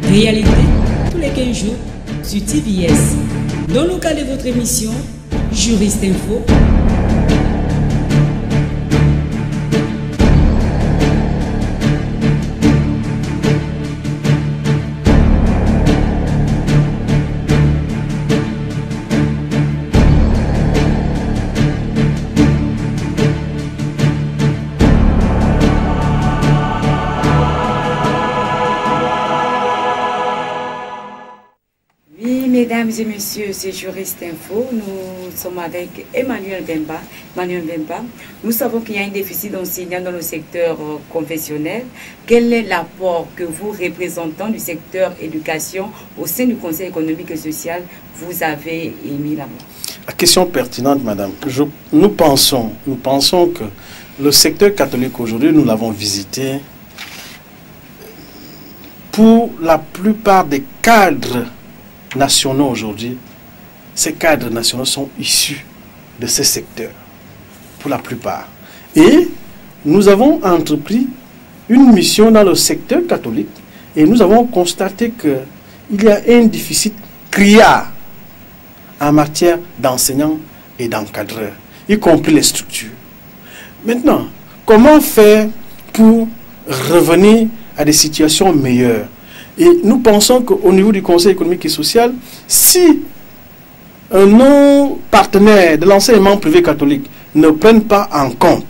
Réalité, tous les 15 jours, sur TVS. Dans le cadre de votre émission, Juriste Info. Mesdames et messieurs, c'est Juriste Info. Nous sommes avec Emmanuel Vemba. Emmanuel Vemba, nous savons qu'il y a un déficit d'enseignants dans le secteur confessionnel. Quel est l'apport que vous, représentants du secteur éducation, au sein du Conseil économique et social, vous avez émis là-bas? La question pertinente, madame. Nous pensons que le secteur catholique aujourd'hui, nous l'avons visité. Pour la plupart des cadres nationaux aujourd'hui, ces cadres nationaux sont issus de ces secteurs, pour la plupart. Et nous avons entrepris une mission dans le secteur catholique et nous avons constaté qu'il y a un déficit criard en matière d'enseignants et d'encadreurs, y compris les structures. Maintenant, comment faire pour revenir à des situations meilleures? Et nous pensons qu'au niveau du Conseil économique et social, si nos partenaires de l'enseignement privé catholique ne prennent pas en compte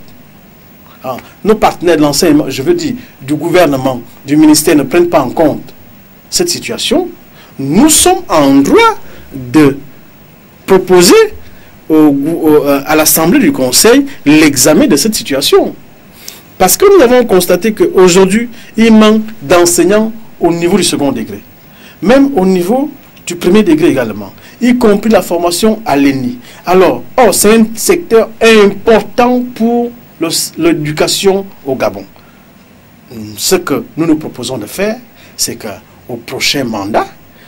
nos partenaires de l'enseignement, je veux dire, du gouvernement, du ministère ne prennent pas en compte cette situation, nous sommes en droit de proposer à l'Assemblée du Conseil l'examen de cette situation. Parce que nous avons constaté qu'aujourd'hui, il manque d'enseignants au niveau du second degré. Même au niveau du premier degré également, y compris la formation à l'ENI. Alors, c'est un secteur important pour l'éducation au Gabon. Ce que nous nous proposons de faire, c'est qu'au prochain mandat,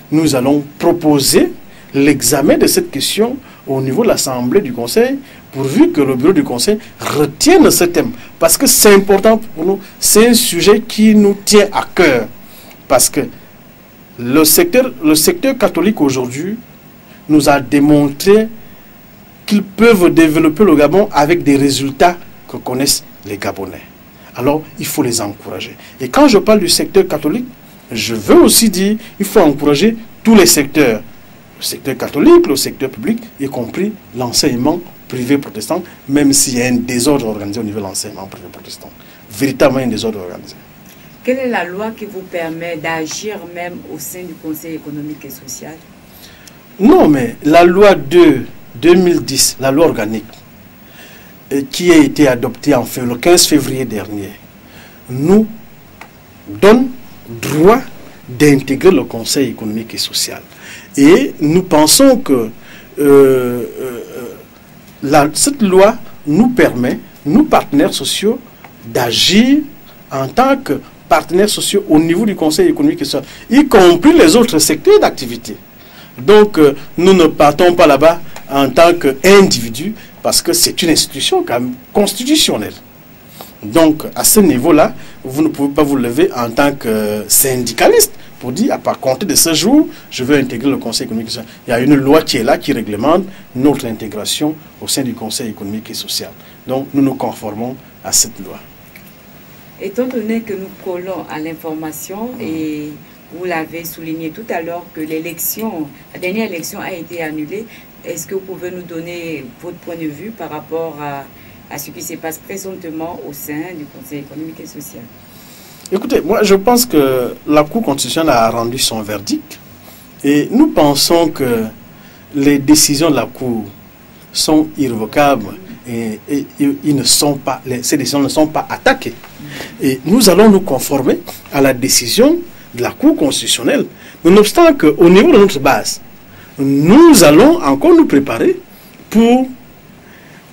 nous allons proposer l'examen de cette question au niveau de l'Assemblée du Conseil, pourvu que le bureau du Conseil retienne ce thème. Parce que c'est important pour nous, c'est un sujet qui nous tient à cœur. Parce que le secteur catholique aujourd'hui nous a démontré qu'ils peuvent développer le Gabon avec des résultats que connaissent les Gabonais. Alors, il faut les encourager. Et quand je parle du secteur catholique, je veux aussi dire qu'il faut encourager tous les secteurs. Le secteur catholique, le secteur public, y compris l'enseignement privé protestant, même s'il y a un désordre organisé au niveau de l'enseignement privé protestant. Véritablement un désordre organisé. Quelle est la loi qui vous permet d'agir même au sein du Conseil économique et social? Non, mais la loi de 2010, la loi organique, qui a été adoptée le 15 février dernier, nous donne droit d'intégrer le Conseil économique et social. Et nous pensons que cette loi nous permet, nous partenaires sociaux, d'agir en tant que partenaires sociaux au niveau du Conseil économique et social, y compris les autres secteurs d'activité. Donc, nous ne partons pas là-bas en tant qu'individus, parce que c'est une institution quand même constitutionnelle. Donc, à ce niveau-là, vous ne pouvez pas vous lever en tant que syndicaliste pour dire, à part compter de ce jour, je veux intégrer le Conseil économique et social. Il y a une loi qui est là, qui réglemente notre intégration au sein du Conseil économique et social. Donc, nous nous conformons à cette loi. Étant donné que nous collons à l'information, et vous l'avez souligné tout à l'heure, que la dernière élection a été annulée, est-ce que vous pouvez nous donner votre point de vue par rapport à ce qui se passe présentement au sein du Conseil économique et social? Écoutez, moi je pense que la Cour constitutionnelle a rendu son verdict et nous pensons que les décisions de la Cour sont irrévocables et ces décisions ne sont pas attaquées. Et nous allons nous conformer à la décision de la Cour constitutionnelle, nonobstant qu'au niveau de notre base, nous allons encore nous préparer pour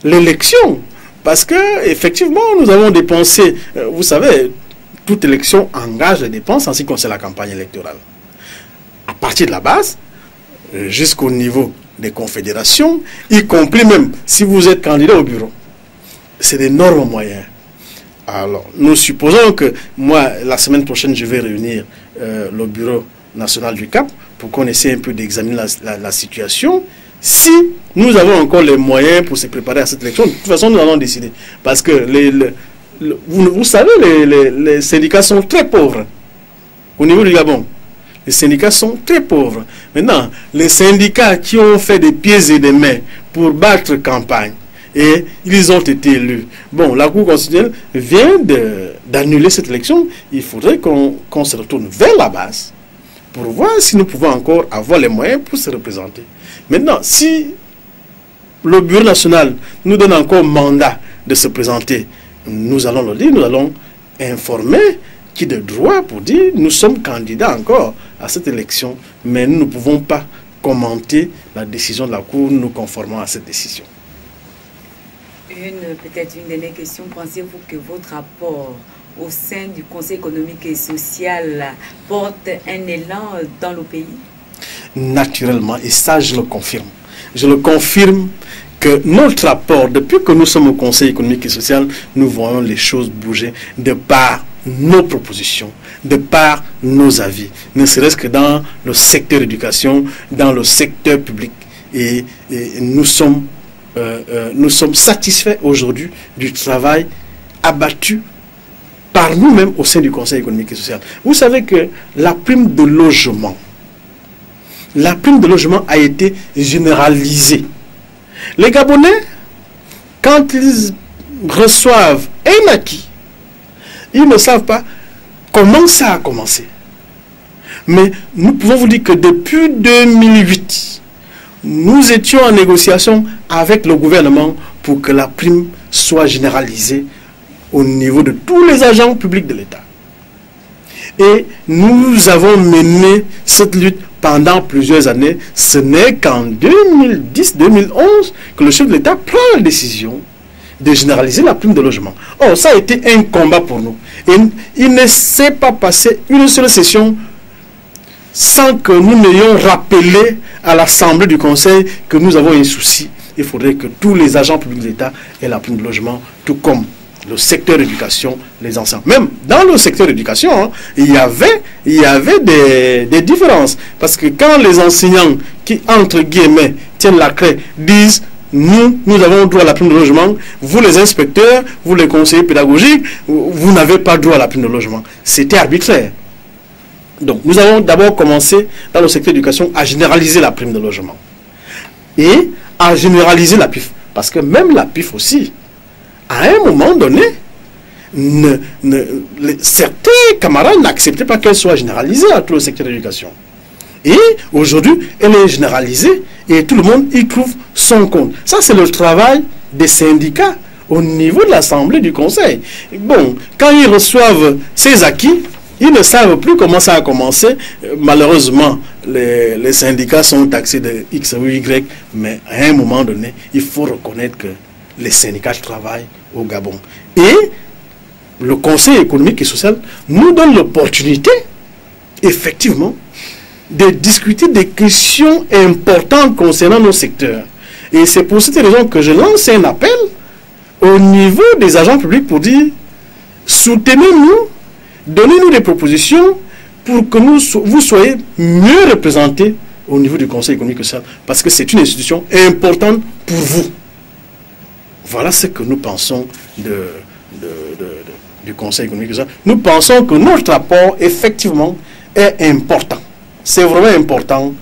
l'élection. Parce que effectivement, nous avons dépensé, vous savez, toute élection engage des dépenses en ce qui concerne la campagne électorale. À partir de la base, jusqu'au niveau des confédérations, y compris même si vous êtes candidat au bureau. C'est d'énormes moyens. Alors, nous supposons que moi, la semaine prochaine, je vais réunir le bureau national du CAP pour qu'on essaie un peu d'examiner la situation. Si nous avons encore les moyens pour se préparer à cette élection, de toute façon, nous allons décider. Parce que, vous savez, les syndicats sont très pauvres au niveau du Gabon. Les syndicats sont très pauvres. Maintenant, les syndicats qui ont fait des pieds et des mains pour battre campagne, et ils ont été élus. Bon, la Cour constitutionnelle vient d'annuler cette élection. Il faudrait qu'on se retourne vers la base pour voir si nous pouvons encore avoir les moyens pour se représenter. Maintenant, si le Bureau national nous donne encore mandat de se présenter, nous allons le dire, nous allons informer qui de droit pour dire nous sommes candidats encore à cette élection, mais nous ne pouvons pas commenter la décision de la Cour, nous conformons à cette décision. Peut-être une dernière question. Pensez-vous que votre rapport au sein du Conseil économique et social porte un élan dans le pays? Naturellement, et ça je le confirme. Je le confirme que notre rapport, depuis que nous sommes au Conseil économique et social, nous voyons les choses bouger de par nos propositions, de par nos avis, ne serait-ce que dans le secteur éducation, dans le secteur public. Et nous sommes satisfaits aujourd'hui du travail abattu par nous-mêmes au sein du Conseil économique et social. Vous savez que la prime de logement a été généralisée. Les Gabonais, quand ils reçoivent un acquis. Ils ne savent pas comment ça a commencé. Mais nous pouvons vous dire que depuis 2008, nous étions en négociation avec le gouvernement pour que la prime soit généralisée au niveau de tous les agents publics de l'État. Et nous avons mené cette lutte pendant plusieurs années. Ce n'est qu'en 2010-2011 que le chef de l'État prend la décision de généraliser la prime de logement. Oh, ça a été un combat pour nous. Et il ne s'est pas passé une seule session sans que nous n'ayons rappelé à l'Assemblée du Conseil que nous avons un souci. Il faudrait que tous les agents publics de l'État aient la prime de logement, tout comme le secteur éducation, les enseignants. Même dans le secteur éducation, hein, il y avait des différences. Parce que quand les enseignants qui, entre guillemets, tiennent la craie, disent nous avons droit à la prime de logement, vous les inspecteurs, vous les conseillers pédagogiques, vous n'avez pas droit à la prime de logement. C'était arbitraire. Donc, nous avons d'abord commencé dans le secteur d'éducation à généraliser la prime de logement. Et à généraliser la PIF. Parce que même la PIF aussi, à un moment donné, certains camarades n'acceptaient pas qu'elle soit généralisée à tout le secteur d'éducation. Et aujourd'hui, elle est généralisée et tout le monde y trouve son compte. Ça, c'est le travail des syndicats au niveau de l'Assemblée du Conseil. Bon, quand ils reçoivent ces acquis, ils ne savent plus comment ça a commencé. Malheureusement, les syndicats sont taxés de X ou Y, mais à un moment donné, il faut reconnaître que les syndicats travaillent au Gabon. Et le Conseil économique et social nous donne l'opportunité, effectivement, de discuter des questions importantes concernant nos secteurs. Et c'est pour cette raison que je lance un appel au niveau des agents publics pour dire soutenez-nous, donnez-nous des propositions pour que vous soyez mieux représentés au niveau du Conseil économique et social, parce que c'est une institution importante pour vous. Voilà ce que nous pensons du Conseil économique et social. Nous pensons que notre rapport, effectivement, est important. C'est vraiment important.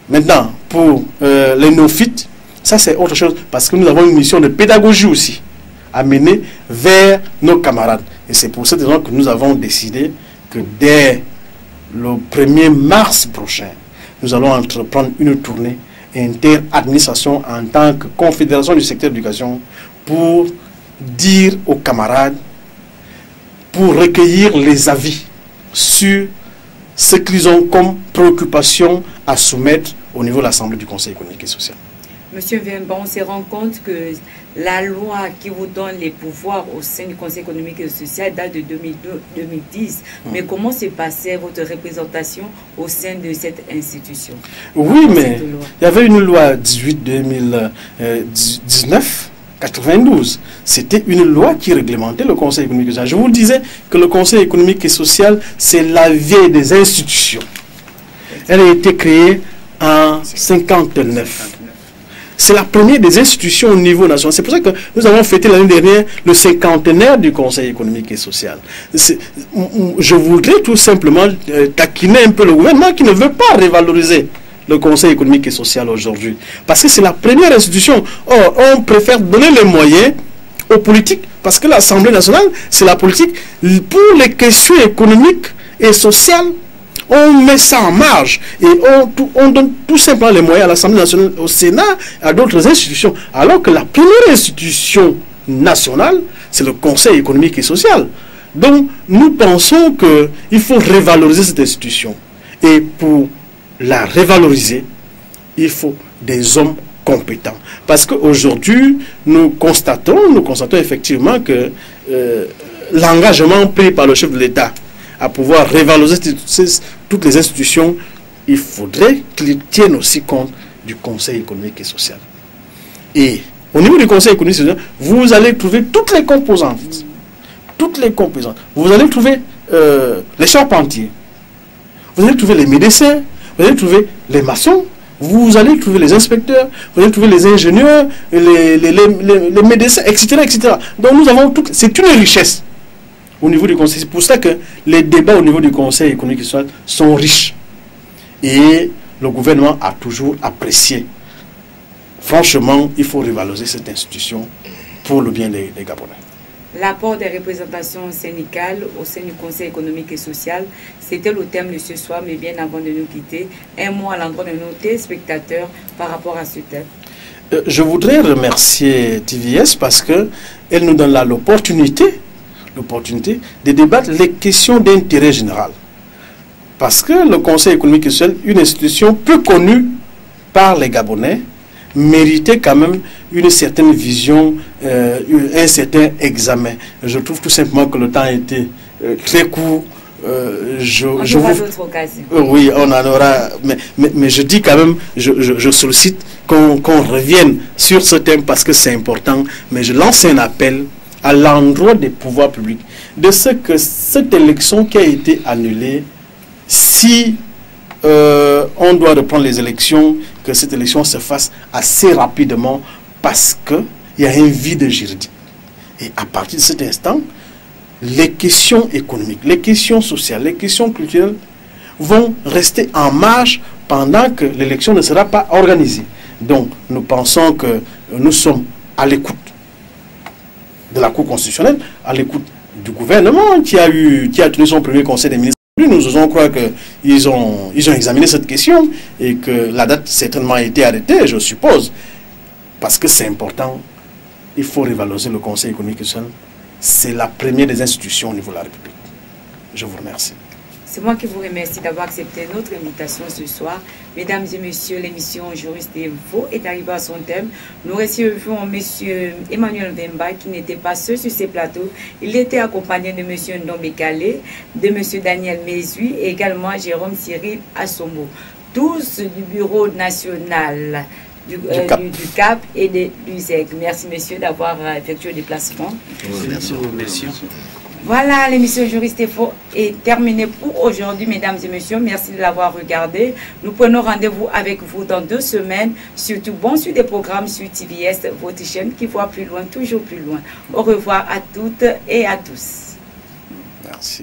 Maintenant, pour les néophytes, ça c'est autre chose, parce que nous avons une mission de pédagogie aussi à mener vers nos camarades. Et c'est pour cette raison que nous avons décidé que dès le 1er mars prochain, nous allons entreprendre une tournée inter-administration en tant que confédération du secteur de l'éducation pour dire aux camarades, pour recueillir les avis sur ce qu'ils ont comme préoccupation à soumettre au niveau de l'Assemblée du Conseil économique et social. Monsieur Vemba, on se rend compte que la loi qui vous donne les pouvoirs au sein du Conseil économique et social date de 2010. Mais comment s'est passée votre représentation au sein de cette institution? Oui, mais il y avait une loi 18-2019-92. C'était une loi qui réglementait le Conseil économique et social. Je vous disais que le Conseil économique et social, c'est la vieille des institutions. Elle a été créée en 1959. C'est la première des institutions au niveau national. C'est pour ça que nous avons fêté l'année dernière le 50aire du Conseil économique et social. Je voudrais tout simplement taquiner un peu le gouvernement qui ne veut pas revaloriser le Conseil économique et social aujourd'hui. Parce que c'est la première institution. Or, on préfère donner les moyens aux politiques, parce que l'Assemblée nationale, c'est la politique. Pour les questions économiques et sociales, on met ça en marge et on donne tout simplement les moyens à l'Assemblée nationale, au Sénat, à d'autres institutions. Alors que la première institution nationale, c'est le Conseil économique et social. Donc, nous pensons qu'il faut revaloriser cette institution. Et pour la revaloriser, il faut des hommes compétents. Parce qu'aujourd'hui, nous constatons effectivement que l'engagement pris par le chef de l'État à pouvoir revaloriser toutes les institutions, il faudrait qu'ils tiennent aussi compte du Conseil économique et social. Et au niveau du Conseil économique et social, vous allez trouver toutes les composantes. Toutes les composantes. Vous allez trouver les charpentiers. Vous allez trouver les médecins. Vous allez trouver les maçons. Vous allez trouver les inspecteurs. Vous allez trouver les ingénieurs, les médecins, etc., etc. Donc nous avons tout. C'est une richesse au niveau du Conseil. C'est pour ça que les débats au niveau du Conseil économique et social sont riches. Et le gouvernement a toujours apprécié. Franchement, il faut revaloriser cette institution pour le bien des Gabonais. l'apport des représentations syndicales au sein du Conseil économique et social. C'était le thème de ce soir, mais bien avant de nous quitter, un mot à l'endroit de nos téléspectateurs par rapport à ce thème. Je voudrais remercier TVS parce qu'elle nous donne là l'opportunité de débattre les questions d'intérêt général. Parce que le Conseil économique et social, une institution peu connue par les Gabonais, méritait quand même une certaine vision, un certain examen. Je trouve tout simplement que le temps a été très court. On aura d'autres occasions. Oui, on en aura. Mais je dis quand même, je sollicite qu'on revienne sur ce thème parce que c'est important. Mais je lance un appel à l'endroit des pouvoirs publics de ce que cette élection qui a été annulée, si on doit reprendre les élections, que cette élection se fasse assez rapidement parce qu'il y a un vide juridique. Et à partir de cet instant, les questions économiques, les questions sociales, les questions culturelles vont rester en marge pendant que l'élection ne sera pas organisée. Donc, nous pensons que nous sommes à l'écoute de la Cour constitutionnelle, à l'écoute du gouvernement qui a tenu son premier conseil des ministres. Nous osons croire qu'ils ont examiné cette question et que la date certainement a été arrêtée, je suppose, parce que c'est important. Il faut revaloriser le Conseil économique et social. C'est la première des institutions au niveau de la République. Je vous remercie. C'est moi qui vous remercie d'avoir accepté notre invitation ce soir. Mesdames et messieurs, l'émission Juriste et Info est arrivée à son thème. Nous recevons M. Emmanuel Vemba qui n'était pas seul sur ces plateaux. Il était accompagné de M. Ndombe Kale, de M. Daniel Mézui et également Jérôme Cyril Assombo. Tous du Bureau national du CAP et de l'USEC. Merci messieurs d'avoir effectué le déplacement. Merci. Voilà, l'émission Juriste Info est terminée pour aujourd'hui, mesdames et messieurs. Merci de l'avoir regardé. Nous prenons rendez-vous avec vous dans 2 semaines. Surtout, bon sur des programmes sur TVS, votre chaîne qui voit plus loin, toujours plus loin. Au revoir à toutes et à tous. Merci.